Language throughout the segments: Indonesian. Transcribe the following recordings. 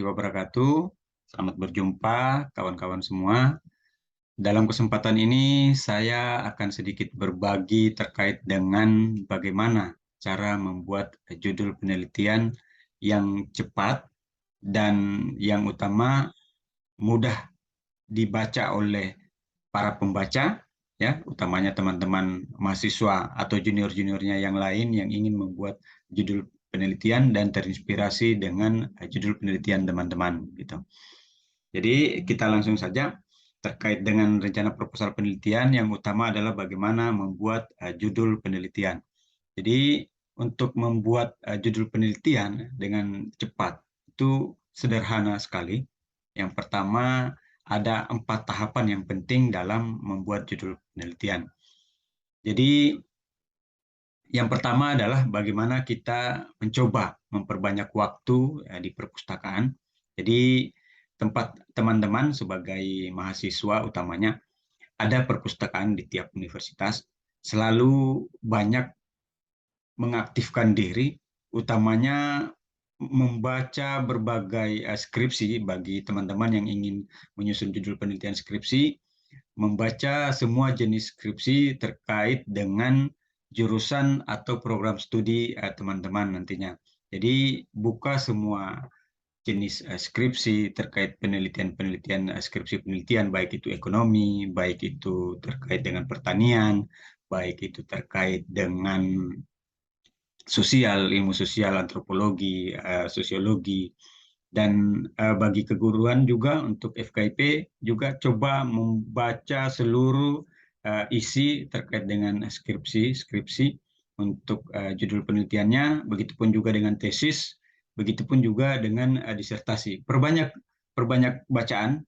Wabarakatuh. Selamat berjumpa kawan-kawan semua. Dalam kesempatan ini saya akan sedikit berbagi terkait dengan bagaimana cara membuat judul penelitian yang cepat dan yang utama mudah dibaca oleh para pembaca, ya, utamanya teman-teman mahasiswa atau junior-juniornya yang lain yang ingin membuat judul penelitian dan terinspirasi dengan judul penelitian teman-teman gitu. Jadi kita langsung saja terkait dengan rencana proposal penelitian yang utama adalah bagaimana membuat judul penelitian. Jadi untuk membuat judul penelitian dengan cepat itu sederhana sekali. Yang pertama ada 4 tahapan yang penting dalam membuat judul penelitian. Jadi yang pertama adalah bagaimana kita mencoba memperbanyak waktu di perpustakaan. Jadi tempat teman-teman sebagai mahasiswa utamanya ada perpustakaan di tiap universitas, selalu banyak mengaktifkan diri, utamanya membaca berbagai skripsi bagi teman-teman yang ingin menyusun judul penelitian skripsi, membaca semua jenis skripsi terkait dengan jurusan atau program studi teman-teman nantinya. Jadi buka semua jenis skripsi terkait penelitian-penelitian skripsi penelitian, baik itu ekonomi, baik itu terkait dengan pertanian, baik itu terkait dengan sosial, ilmu sosial, antropologi, sosiologi, dan bagi keguruan juga untuk FKIP juga coba membaca seluruh isi terkait dengan skripsi untuk judul penelitiannya, begitupun juga dengan tesis, begitupun juga dengan disertasi. Perbanyak perbanyak bacaan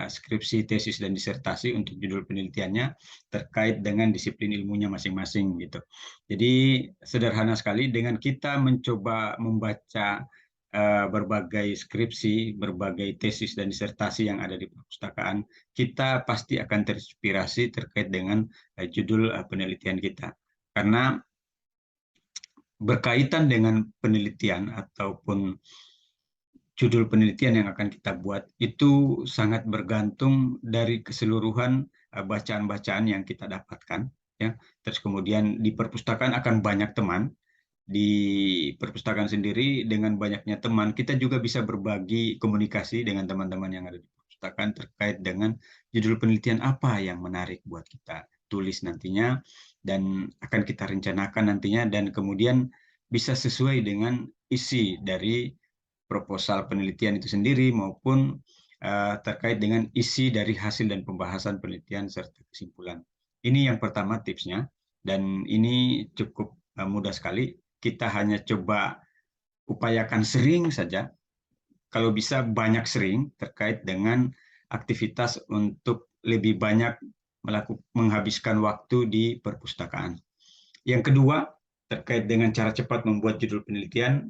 skripsi, tesis, dan disertasi untuk judul penelitiannya terkait dengan disiplin ilmunya masing-masing gitu. Jadi sederhana sekali dengan kita mencoba membaca berbagai skripsi, berbagai tesis dan disertasi yang ada di perpustakaan, kita pasti akan terinspirasi terkait dengan judul penelitian kita. Karena berkaitan dengan penelitian ataupun judul penelitian yang akan kita buat itu sangat bergantung dari keseluruhan bacaan-bacaan yang kita dapatkan, ya. Terus kemudian di perpustakaan akan banyak teman, di perpustakaan sendiri dengan banyaknya teman kita juga bisa berbagi komunikasi dengan teman-teman yang ada di perpustakaan terkait dengan judul penelitian apa yang menarik buat kita tulis nantinya dan akan kita rencanakan nantinya dan kemudian bisa sesuai dengan isi dari proposal penelitian itu sendiri maupun terkait dengan isi dari hasil dan pembahasan penelitian serta kesimpulan. Ini yang pertama tipsnya dan ini cukup mudah sekali. Kita hanya coba upayakan sering saja, kalau bisa banyak sering terkait dengan aktivitas untuk lebih banyak menghabiskan waktu di perpustakaan. Yang kedua, terkait dengan cara cepat membuat judul penelitian,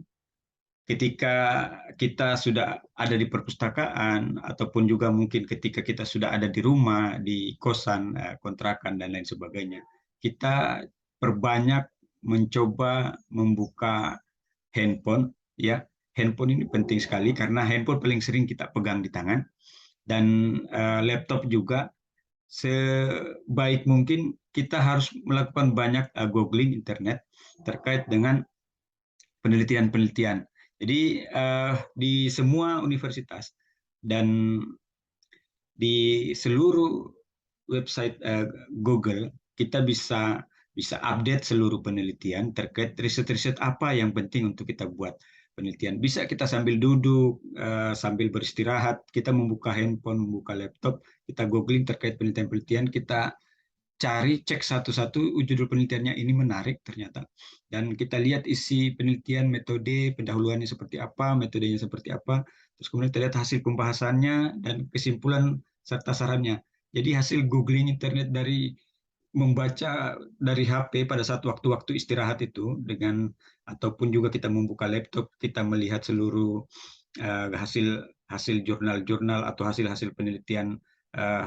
ketika kita sudah ada di perpustakaan ataupun juga mungkin ketika kita sudah ada di rumah, di kosan, kontrakan dan lain sebagainya, kita perbanyak mencoba membuka handphone, ya. Handphone ini penting sekali karena handphone paling sering kita pegang di tangan dan laptop juga sebaik mungkin kita harus melakukan banyak googling internet terkait dengan penelitian-penelitian. Jadi di semua universitas dan di seluruh website Google kita bisa update seluruh penelitian terkait riset-riset apa yang penting untuk kita buat penelitian. Bisa kita sambil duduk, sambil beristirahat, kita membuka handphone, membuka laptop, kita googling terkait penelitian-penelitian, kita cari cek satu-satu judul penelitiannya ini menarik ternyata dan kita lihat isi penelitian, metode pendahuluannya seperti apa, metodenya seperti apa, terus kemudian kita lihat hasil pembahasannya dan kesimpulan serta sarannya. Jadi hasil googling internet dari membaca dari HP pada saat waktu-waktu istirahat itu dengan ataupun juga kita membuka laptop, kita melihat seluruh hasil hasil jurnal-jurnal atau hasil-hasil penelitian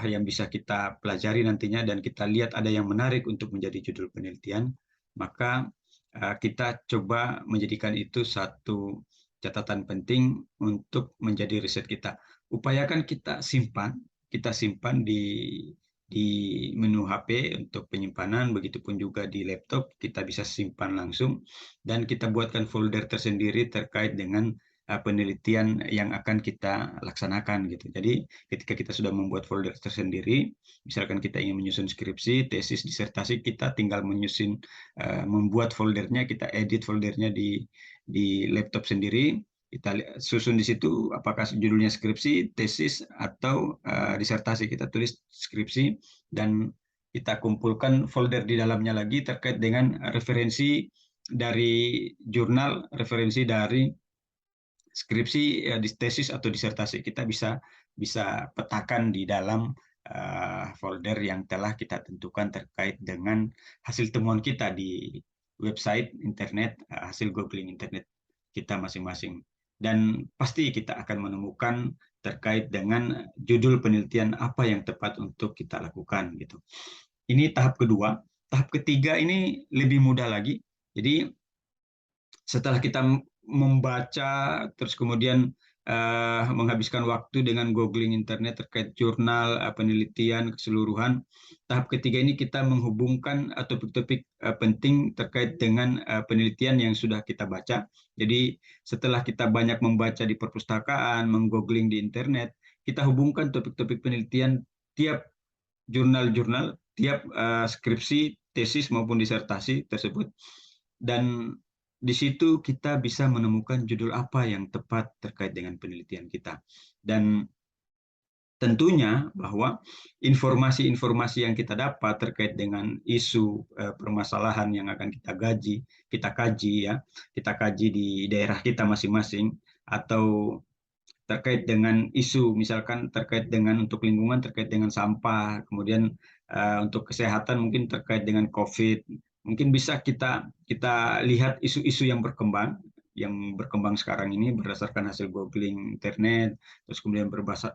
yang bisa kita pelajari nantinya dan kita lihat ada yang menarik untuk menjadi judul penelitian, maka kita coba menjadikan itu satu catatan penting untuk menjadi riset kita. Upayakan kita simpan di menu HP untuk penyimpanan, begitupun juga di laptop kita bisa simpan langsung, dan kita buatkan folder tersendiri terkait dengan penelitian yang akan kita laksanakan gitu. Jadi ketika kita sudah membuat folder tersendiri, misalkan kita ingin menyusun skripsi, tesis, disertasi, kita tinggal membuat foldernya, kita edit foldernya di laptop sendiri, kita susun di situ apakah judulnya skripsi, tesis, atau disertasi. Kita tulis skripsi dan kita kumpulkan folder di dalamnya lagi terkait dengan referensi dari jurnal, referensi dari skripsi, tesis atau disertasi. Kita bisa petakan di dalam folder yang telah kita tentukan terkait dengan hasil temuan kita di website internet, hasil googling internet kita masing-masing. Dan pasti kita akan menemukan terkait dengan judul penelitian apa yang tepat untuk kita lakukan gitu. Ini tahap kedua. Tahap ketiga ini lebih mudah lagi. Jadi setelah kita membaca, terus kemudian menghabiskan waktu dengan googling internet terkait jurnal, penelitian keseluruhan. Tahap ketiga ini kita menghubungkan topik-topik penting terkait dengan penelitian yang sudah kita baca. Jadi setelah kita banyak membaca di perpustakaan, menggoogling di internet, kita hubungkan topik-topik penelitian tiap jurnal-jurnal, tiap skripsi, tesis maupun disertasi tersebut. Dan di situ kita bisa menemukan judul apa yang tepat terkait dengan penelitian kita. Dan tentunya bahwa informasi-informasi yang kita dapat terkait dengan isu permasalahan yang akan kita kaji di daerah kita masing-masing, atau terkait dengan isu misalkan terkait dengan untuk lingkungan, terkait dengan sampah, kemudian untuk kesehatan mungkin terkait dengan COVID. Mungkin bisa kita lihat isu-isu yang berkembang sekarang ini berdasarkan hasil googling internet, terus kemudian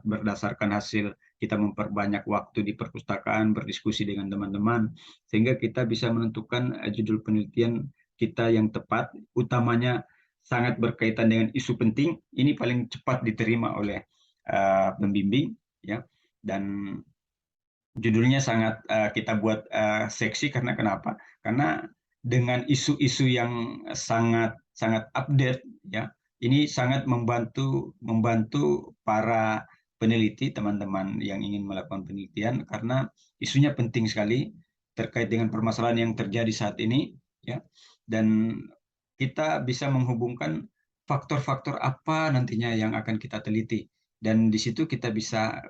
berdasarkan hasil kita memperbanyak waktu di perpustakaan, berdiskusi dengan teman-teman, sehingga kita bisa menentukan judul penelitian kita yang tepat, utamanya sangat berkaitan dengan isu penting. Ini paling cepat diterima oleh pembimbing, ya. Dan judulnya sangat kita buat seksi karena kenapa? Karena dengan isu-isu yang sangat update, ya, ini sangat membantu para peneliti, teman-teman yang ingin melakukan penelitian, karena isunya penting sekali terkait dengan permasalahan yang terjadi saat ini, ya. Dan kita bisa menghubungkan faktor-faktor apa nantinya yang akan kita teliti. Dan di situ kita bisa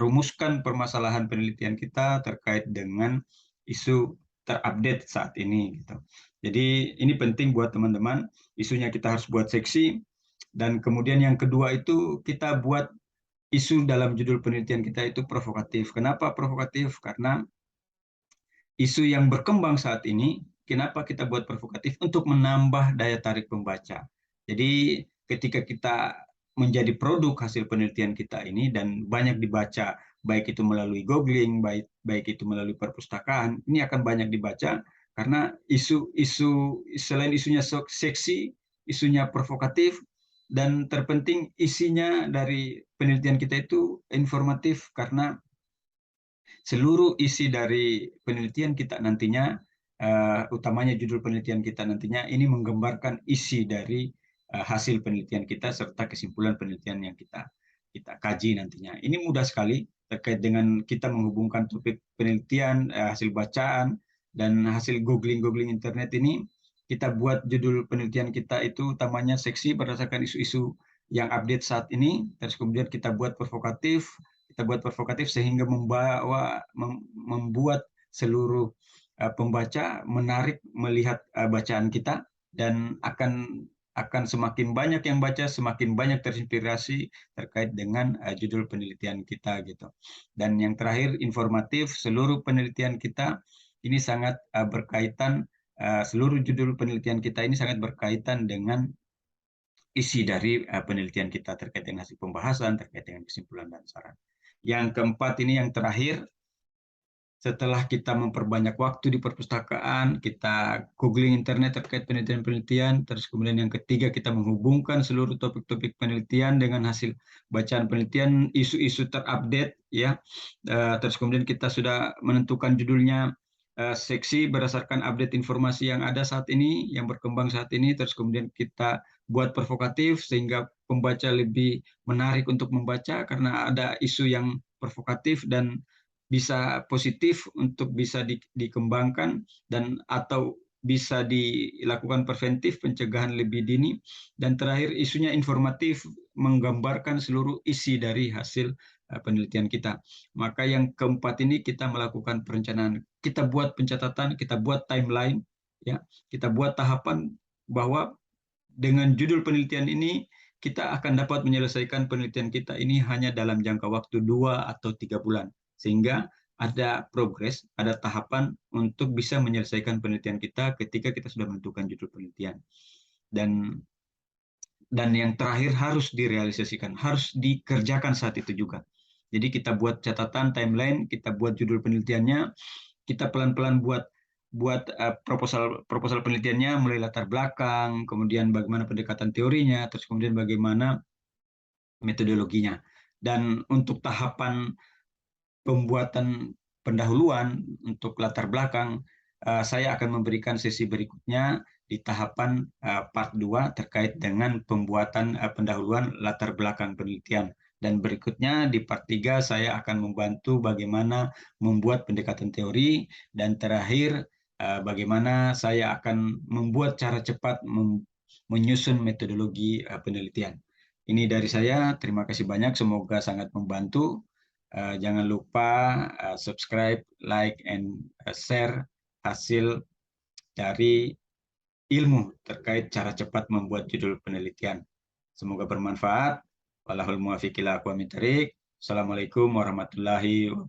rumuskan permasalahan penelitian kita terkait dengan isu terupdate saat ini gitu. Jadi ini penting buat teman-teman, isunya kita harus buat seksi, dan kemudian yang kedua itu kita buat isu dalam judul penelitian kita itu provokatif. Kenapa provokatif? Karena isu yang berkembang saat ini, kenapa kita buat provokatif? Untuk menambah daya tarik pembaca. Jadi ketika kita menjadi produk hasil penelitian kita ini dan banyak dibaca, baik itu melalui googling, baik itu melalui perpustakaan, ini akan banyak dibaca karena isu-isu selain isunya seksi, isunya provokatif, dan terpenting isinya dari penelitian kita itu informatif, karena seluruh isi dari penelitian kita nantinya, utamanya judul penelitian kita nantinya, ini menggambarkan isi dari hasil penelitian kita serta kesimpulan penelitian yang kita kaji nantinya. Ini mudah sekali terkait dengan kita menghubungkan topik penelitian, hasil bacaan, dan hasil googling internet ini. Kita buat judul penelitian kita itu utamanya seksi berdasarkan isu-isu yang update saat ini, terus kemudian kita buat provokatif sehingga membuat seluruh pembaca menarik melihat bacaan kita, dan akan semakin banyak yang baca, semakin banyak terinspirasi terkait dengan judul penelitian kita gitu. Dan yang terakhir, informatif. Seluruh penelitian kita ini sangat berkaitan, seluruh judul penelitian kita ini sangat berkaitan dengan isi dari penelitian kita terkait dengan hasil pembahasan, terkait dengan kesimpulan dan saran. Yang keempat ini yang terakhir, setelah kita memperbanyak waktu di perpustakaan, kita googling internet terkait penelitian-penelitian, terus kemudian yang ketiga kita menghubungkan seluruh topik-topik penelitian dengan hasil bacaan penelitian, isu-isu terupdate, ya. Terus kemudian kita sudah menentukan judulnya, seksi berdasarkan update informasi yang ada saat ini, yang berkembang saat ini, terus kemudian kita buat provokatif sehingga pembaca lebih menarik untuk membaca karena ada isu yang provokatif dan bisa positif untuk bisa dikembangkan dan atau bisa dilakukan preventif pencegahan lebih dini, dan terakhir isunya informatif menggambarkan seluruh isi dari hasil penelitian kita. Maka yang keempat ini kita melakukan perencanaan, kita buat pencatatan, kita buat timeline, ya, kita buat tahapan bahwa dengan judul penelitian ini kita akan dapat menyelesaikan penelitian kita ini hanya dalam jangka waktu 2 atau 3 bulan, sehingga ada progres, ada tahapan untuk bisa menyelesaikan penelitian kita ketika kita sudah menentukan judul penelitian. Dan yang terakhir harus direalisasikan, harus dikerjakan saat itu juga. Jadi kita buat catatan timeline, kita buat judul penelitiannya, kita pelan-pelan buat proposal penelitiannya, mulai latar belakang, kemudian bagaimana pendekatan teorinya, terus kemudian bagaimana metodologinya. Dan untuk tahapan pembuatan pendahuluan untuk latar belakang, saya akan memberikan sesi berikutnya di tahapan part 2 terkait dengan pembuatan pendahuluan latar belakang penelitian. Dan berikutnya di part 3 saya akan membantu bagaimana membuat pendekatan teori, dan terakhir bagaimana saya akan membuat cara cepat menyusun metodologi penelitian. Ini dari saya, terima kasih banyak, semoga sangat membantu. Jangan lupa subscribe, like, and share hasil dari ilmu terkait cara cepat membuat judul penelitian. Semoga bermanfaat. Wallahul muwaffiq ila aqwamit thoriq. Assalamualaikum warahmatullahi wabarakatuh.